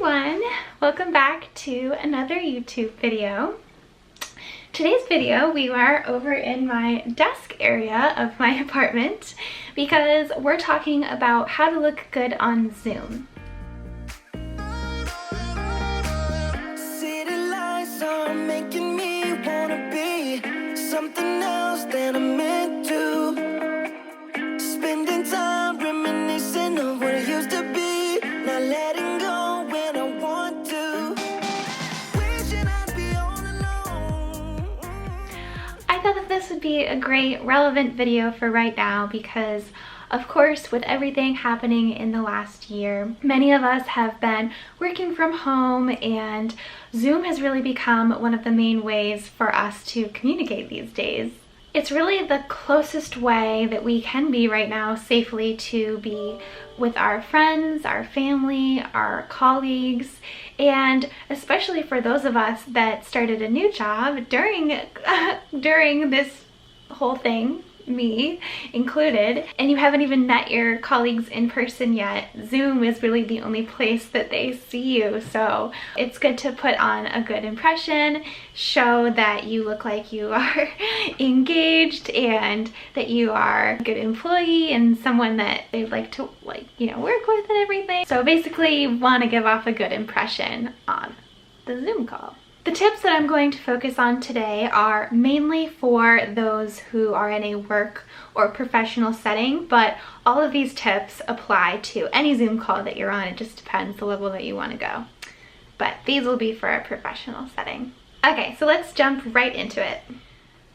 everyone, welcome back to another YouTube video. Today's video we are over in my desk area of my apartment because we're talking about how to look good on Zoom. City lights are making me wanna be something else than I'm meant to. Spending time reminiscing of what it used to be, not letting go when I want to. Wishing I'd be all alone. I thought that this would be a great relevant video for right now because of course, with everything happening in the last year, many of us have been working from home, and Zoom has really become one of the main ways for us to communicate these days. It's really the closest way that we can be right now safely to be with our friends, our family, our colleagues, and especially for those of us that started a new job during this whole thing, me included, and you haven't even met your colleagues in person yet. Zoom is really the only place that they see you, so it's good to put on a good impression, show that you look like you are engaged and that you are a good employee and someone that they'd like to work with and everything. So basically you want to give off a good impression on the Zoom call. The tips that I'm going to focus on today are mainly for those who are in a work or professional setting, but all of these tips apply to any Zoom call that you're on. It just depends the level that you want to go. But these will be for a professional setting. Okay, so let's jump right into it.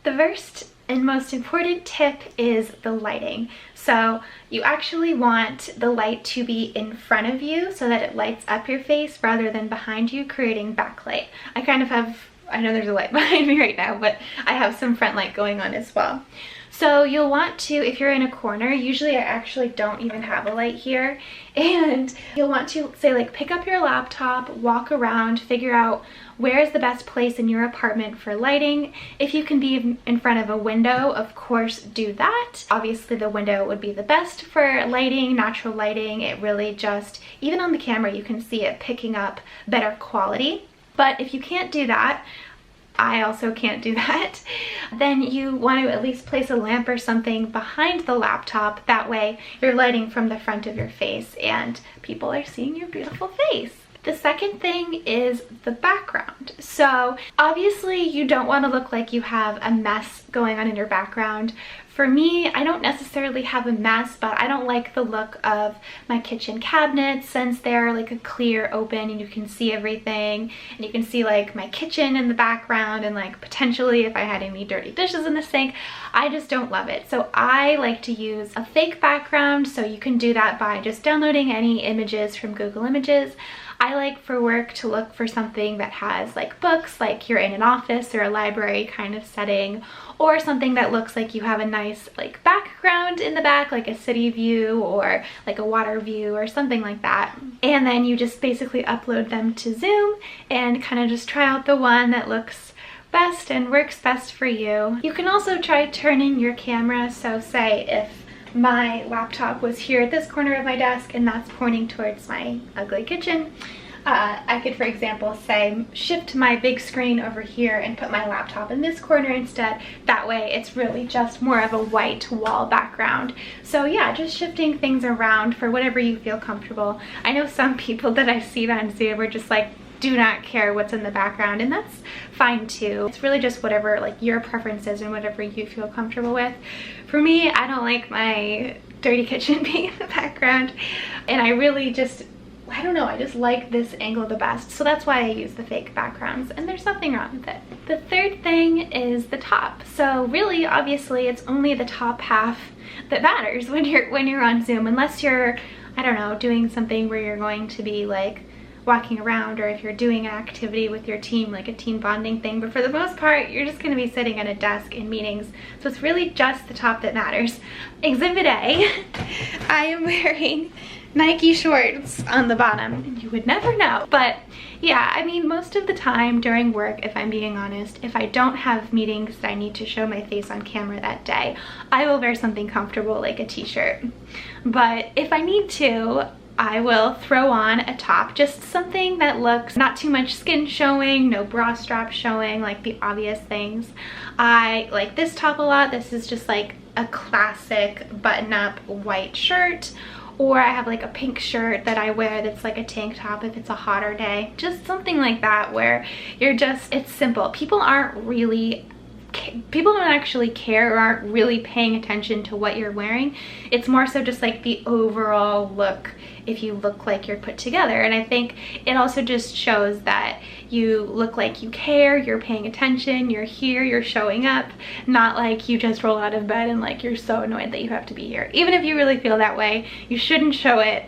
The first and most important tip is the lighting. So you actually want the light to be in front of you so that it lights up your face rather than behind you, creating backlight. I know there's a light behind me right now, but I have some front light going on as well. So you'll want to, if you're in a corner, usually I actually don't even have a light here, and you'll want to say like pick up your laptop, walk around, figure out where is the best place in your apartment for lighting. If you can be in front of a window, of course do that. Obviously the window would be the best for lighting, natural lighting. It really just, even on the camera you can see it picking up better quality. But if you can't do that, I also can't do that, then you want to at least place a lamp or something behind the laptop. That way you're lighting from the front of your face and people are seeing your beautiful face. The second thing is the background. So obviously you don't want to look like you have a mess going on in your background. For me, I don't necessarily have a mess, but I don't like the look of my kitchen cabinets since they're like a clear open and you can see everything, and you can see like my kitchen in the background and like potentially if I had any dirty dishes in the sink. I just don't love it. So I like to use a fake background, so you can do that by just downloading any images from Google Images. I like for work to look for something that has like books, like you're in an office or a library kind of setting, or something that looks like you have a nice like background in the back, like a city view or like a water view or something like that. And then you just basically upload them to Zoom and kind of just try out the one that looks best and works best for you. You can also try turning your camera, so say if my laptop was here at this corner of my desk and that's pointing towards my ugly kitchen, I could, for example, say shift my big screen over here and put my laptop in this corner instead. That way it's really just more of a white wall background. So yeah, just shifting things around for whatever you feel comfortable. I know some people that I see on Zoom are just like, do not care what's in the background, and that's fine too. It's really just whatever like your preference is and whatever you feel comfortable with. For me, I don't like my dirty kitchen being in the background, and I really just, I don't know, I just like this angle the best. So that's why I use the fake backgrounds, and there's nothing wrong with it. The third thing is the top. So really, obviously, it's only the top half that matters when you're on Zoom, unless you're, I don't know, doing something where you're going to be like walking around, or if you're doing an activity with your team, like a team bonding thing. But for the most part, you're just going to be sitting at a desk in meetings, so it's really just the top that matters. Exhibit A, I am wearing Nike shorts on the bottom, and you would never know. But yeah, I mean, most of the time during work, if I'm being honest, if I don't have meetings that I need to show my face on camera that day, I will wear something comfortable like a t-shirt. But if I need to, I will throw on a top, just something that looks not too much skin showing, no bra strap showing, like the obvious things. I like this top a lot. This is just like a classic button-up white shirt, or I have like a pink shirt that I wear that's like a tank top if it's a hotter day. Just something like that where you're just, it's simple. People don't actually care or aren't really paying attention to what you're wearing. It's more so just like the overall look, if you look like you're put together. And I think it also just shows that you look like you care, you're paying attention, you're here, you're showing up, not like you just roll out of bed and like you're so annoyed that you have to be here. Even if you really feel that way, you shouldn't show it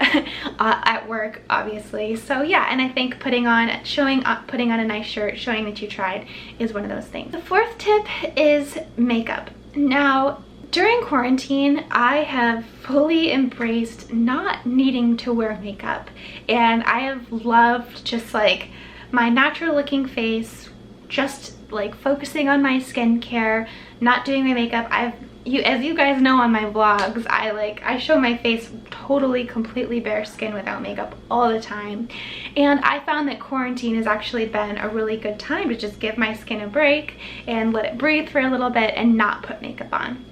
at work, obviously. So yeah, and I think putting on a nice shirt, showing that you tried, is one of those things. The fourth tip is makeup. Now, during quarantine, I have fully embraced not needing to wear makeup, and I have loved just like my natural looking face, just like focusing on my skincare, not doing my makeup. As you guys know on my vlogs, I show my face totally completely bare skin without makeup all the time, and I found that quarantine has actually been a really good time to just give my skin a break and let it breathe for a little bit and not put makeup on.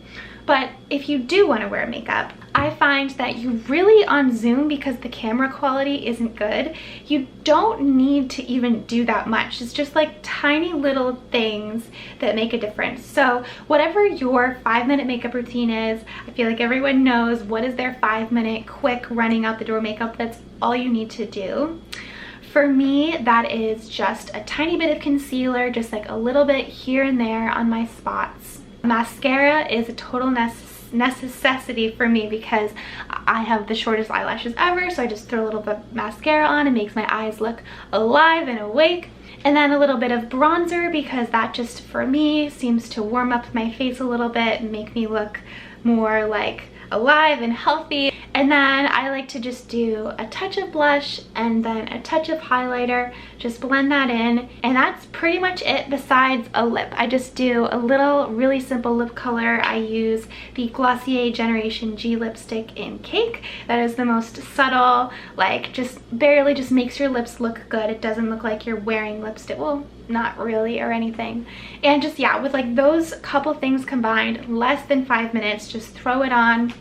But if you do want to wear makeup, I find that you really, on Zoom, because the camera quality isn't good, you don't need to even do that much. It's just like tiny little things that make a difference. So whatever your 5-minute makeup routine is, I feel like everyone knows what is their 5-minute quick running out the door makeup. That's all you need to do. For me, that is just a tiny bit of concealer, just like a little bit here and there on my spots. Mascara is a total necessity for me because I have the shortest eyelashes ever, so I just throw a little bit of mascara on. It makes my eyes look alive and awake. And then a little bit of bronzer, because that just, for me, seems to warm up my face a little bit and make me look more like alive and healthy. And then I like to just do a touch of blush and then a touch of highlighter, just blend that in, and that's pretty much it besides a lip. I just do a little really simple lip color. I use the Glossier Generation G lipstick in Cake. That is the most subtle, like just barely just makes your lips look good. It doesn't look like you're wearing lipstick. Well, not really or anything. And just, yeah, with like those couple things combined, less than 5 minutes, just throw it on.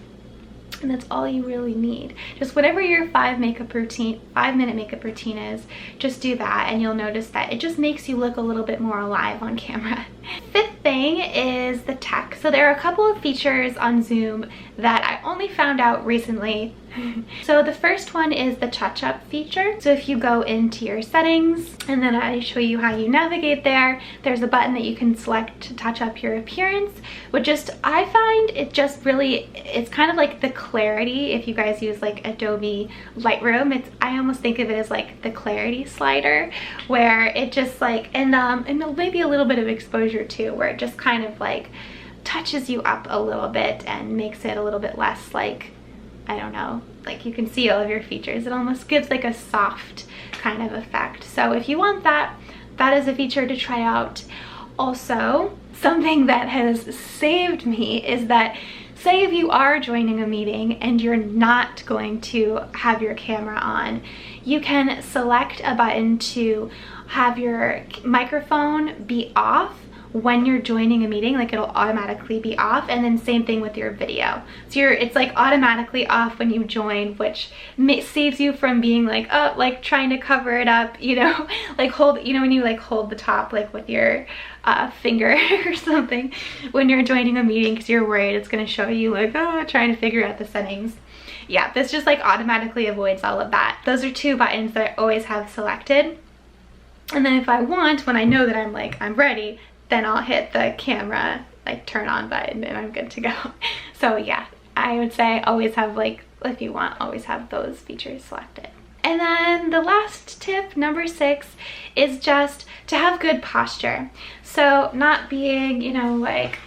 And that's all you really need. Just whatever your 5-minute makeup routine is, just do that, and you'll notice that it just makes you look a little bit more alive on camera. Fifth thing is the tech. So there are a couple of features on Zoom that I only found out recently. So the first one is the touch-up feature. So if you go into your settings, and then I show you how you navigate there, there's a button that you can select to touch up your appearance, which just, I find it just really, it's kind of like the clarity. If you guys use like Adobe Lightroom, I almost think of it as like the clarity slider, where it just like, and maybe a little bit of exposure too, where it just kind of like touches you up a little bit and makes it a little bit less like, I don't know, like you can see all of your features. It almost gives like a soft kind of effect. So if you want that, that is a feature to try out. Also, something that has saved me is that, say if you are joining a meeting and you're not going to have your camera on, you can select a button to have your microphone be off when you're joining a meeting. Like it'll automatically be off, and then same thing with your video. So it's like automatically off when you join, which saves you from being like, oh, like trying to cover it up, you know, like hold, you know, when you like hold the top like with your finger or something when you're joining a meeting because you're worried it's going to show you like, oh, trying to figure out the settings. Yeah, this just like automatically avoids all of that. Those are two buttons that I always have selected. And then if I want, when I know that I'm ready, then I'll hit the camera like turn on button and I'm good to go. So yeah, I would say always have, like, if you want, always have those features selected. And then the last tip, number 6, is just to have good posture. So not being, you know, like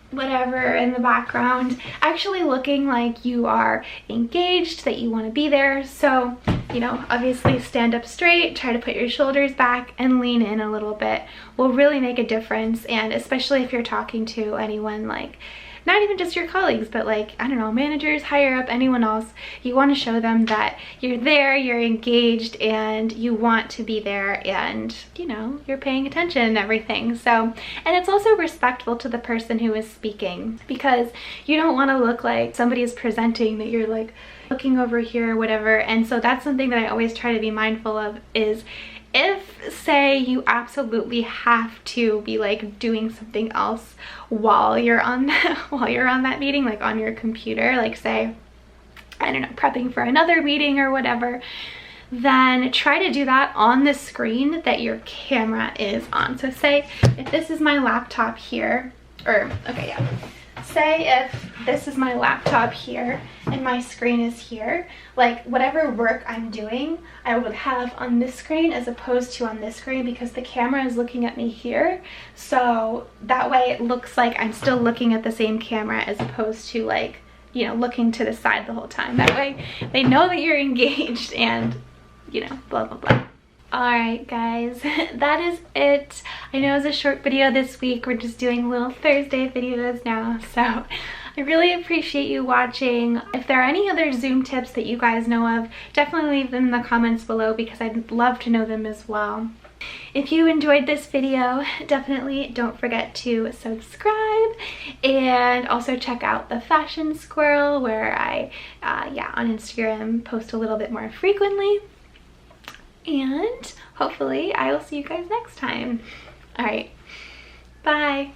whatever in the background, actually looking like you are engaged, that you want to be there. So, you know, obviously stand up straight, try to put your shoulders back and lean in a little bit will really make a difference. And especially if you're talking to anyone like not even just your colleagues, but like, I don't know, managers, higher up, anyone else. You want to show them that you're there, you're engaged, and you want to be there, and you know, you're paying attention and everything. So, and it's also respectful to the person who is speaking, because you don't want to look like somebody is presenting that you're like looking over here or whatever. And so that's something that I always try to be mindful of, is if, say, you absolutely have to be like doing something else while you're on that meeting, like on your computer, like say, I don't know, prepping for another meeting or whatever, then try to do that on the screen that your camera is on. So say if this is my laptop here, or okay, yeah, say if this is my laptop here and my screen is here, like whatever work I'm doing, I would have on this screen as opposed to on this screen, because the camera is looking at me here. So that way it looks like I'm still looking at the same camera as opposed to like, you know, looking to the side the whole time. That way they know that you're engaged and, you know, blah, blah, blah. Alright guys, that is it. I know it's a short video this week. We're just doing little Thursday videos now, so I really appreciate you watching. If there are any other Zoom tips that you guys know of, definitely leave them in the comments below, because I'd love to know them as well. If you enjoyed this video, definitely don't forget to subscribe, and also check out the Fashion Squirrel, where I, on Instagram post a little bit more frequently. And hopefully I will see you guys next time. All right, bye.